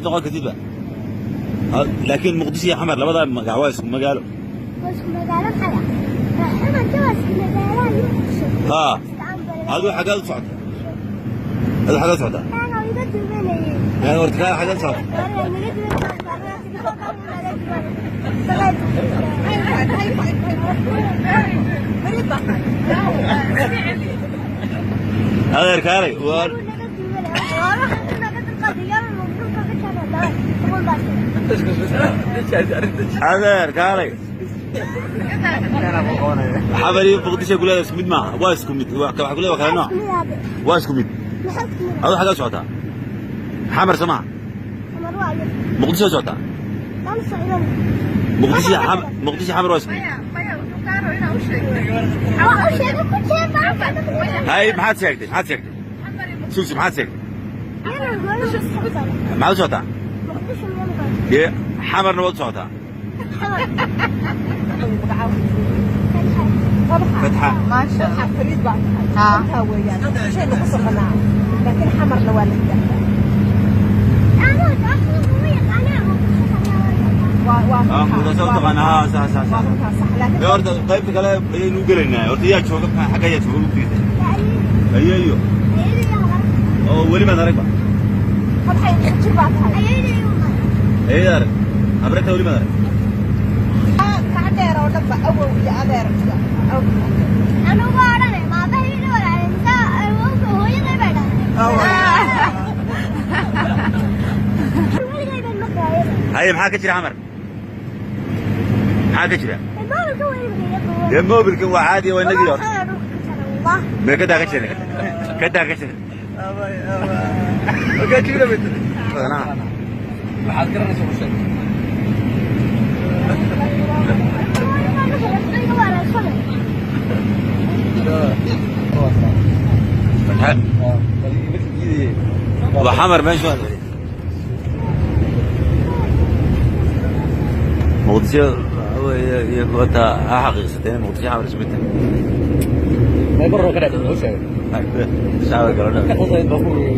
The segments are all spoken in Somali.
noqon kadibba laakiin muqdisho iyo xamar labada magac waa isku magaalo xaya xamar jawaas magaalo ha hadu xagaad u socota hadu xagaad u socota أنا ورد كذا حاجة صار. هذا ركالي وار. هذا ركالي. حبري بقديش أقول له اسكميد معه واسكميد أقول له وكلنا واسكميد هذا حاجة صوتها حمر سمع مقدسة صوتها مقدسة حمر واسكميد هاي ما حد ساكت شوف ما حد ساكت ما حد صوتها يا حمر نود صوتها فتحة ما شاء الله فريد بعد ها ويانا شيء نقص قناع لكن حمر لوالد متصوت أنا صح يا أرد طيب كلا نقولنا أرد يا شو حاجة يا شو كذا أيوه ولي ما نرجع فتحة تجيب بعدها أيوه أبرد ولي ما نرجع كعدير ولا بأول يا عدير أنا وارد ما بهيني ولا إنت هو يغيب هذا هاي محاك تشري عمر محاك تشري الموبل هو عادي وين نقدر ما كده غشنا كده غشنا ما كده كده بنت أنا ما حد كده نسوي شيء فتحت وحمر ما شو مقدسة يقطع حقيقة مقدسة حمر سبتة ما برا كده وش هذا شعور كلامنا كفوزين بقول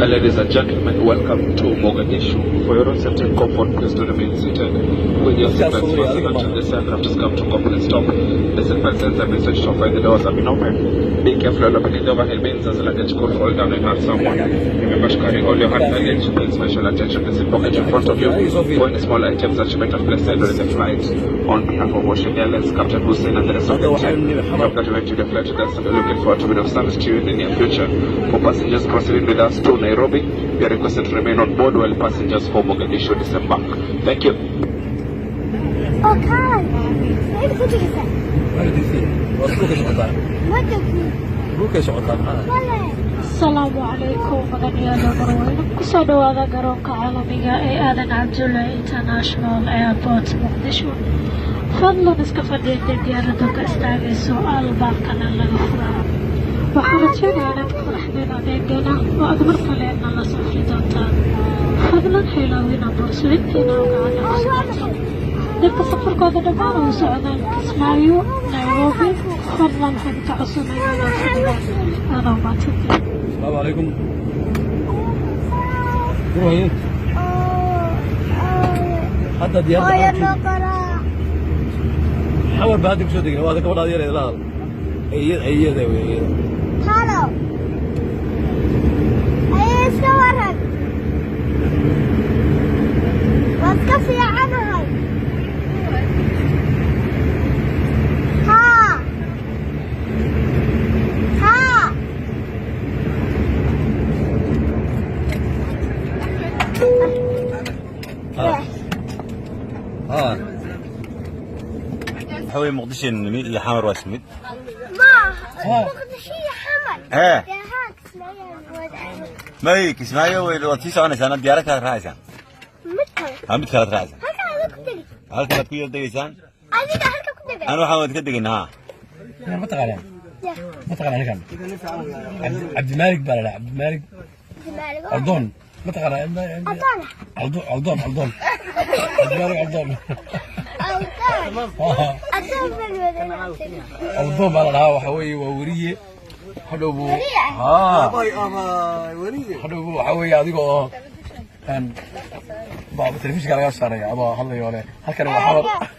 Ladies and gentlemen, welcome to Mogadishu. For your own safety and comfort, please do remain seated. With your seatbelts fastened until this aircraft has come to complete stop. The seatbelt signs have been switched off and the doors have been opened. Be careful when opening the overhead bins as the luggage could fall down and hurt someone. Remember to carry all your hand luggage. Pay special attention to the seat pocket in front of you. For any small items that you might have placed during the flight. On behalf of Ocean Airlines, Captain Hussein and the rest of the team, we have graduated the flight with us and we're looking forward to being of service to you in the near future. For passengers proceeding with us to Nairobi, we are requested to remain on board while passengers for Mogadishu disembark. Thank you. Okay. Maybe could you say? What do السلام عليكم مدنيال مروان kusoo dhawaada garoonka caalamiga ee aadan cabdulle international airport muqdisho fadlan iska fadhiida diyaaradda ka istaagayso albaabkana laga furaa waxaan rajaynayaa inaad ku faraxdeen adeegana oo aad mar kaleena la safri doontaan fadlan xilaawina boorsooyinkiina gacanta ku socotaan dadka safarkooda dhammaan oo socdaan kismaayo nairobi fadlan waxaan ka codsanayaa inaad fadhidaan aadoo maadsantiin السلام عليكم روحي حتى ديار حاول بهدي بشو دقيقة وهذا كمان هذا يلا لا هي ذي وهي هلا ايش كورك واسكفي عنها حوي مقدسة اللي حمر واسمد ما مقدسية حمر ايه هاك ما هي كسماية والوطيس أنا سنة ديارك رئيسان متكلم هم بتكلم رئيسان هاك أنا كنت هل كنت كيل دقيسان أنا كنت أنا وحاول تكدقين ها ما تقال ما تقال أنا كم عبد المالك بلا لا عبد المالك أردون ما تقرأ عضون عضون عضون عضون على الهواء وحوي ووريه حلو حلو حوي هذيك كان بعض التلفزيون قال يا ساري ابا هلا يوله هلكن waa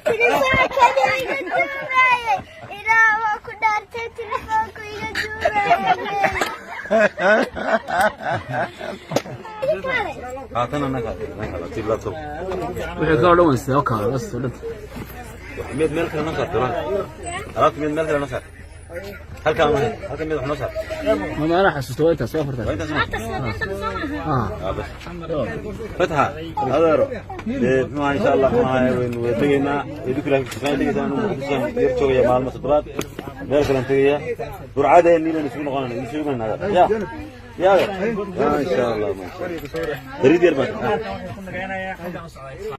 هاتنا نكال تبلاتو wixii ka dhawan soo ka bas dad mid meel kale nakal tira aragti mid meel kale nakal halka mid wax nasar ma ana xasuusto inta soo fartay بس فتحة هذا ما إن شاء الله ما وتجينا يذكر كمان تيجي أنا يرجع يا مال مصدرات غير كلام تيجي برعادة إننا نسوي من هذا يا ما إن شاء الله ما تريد يربط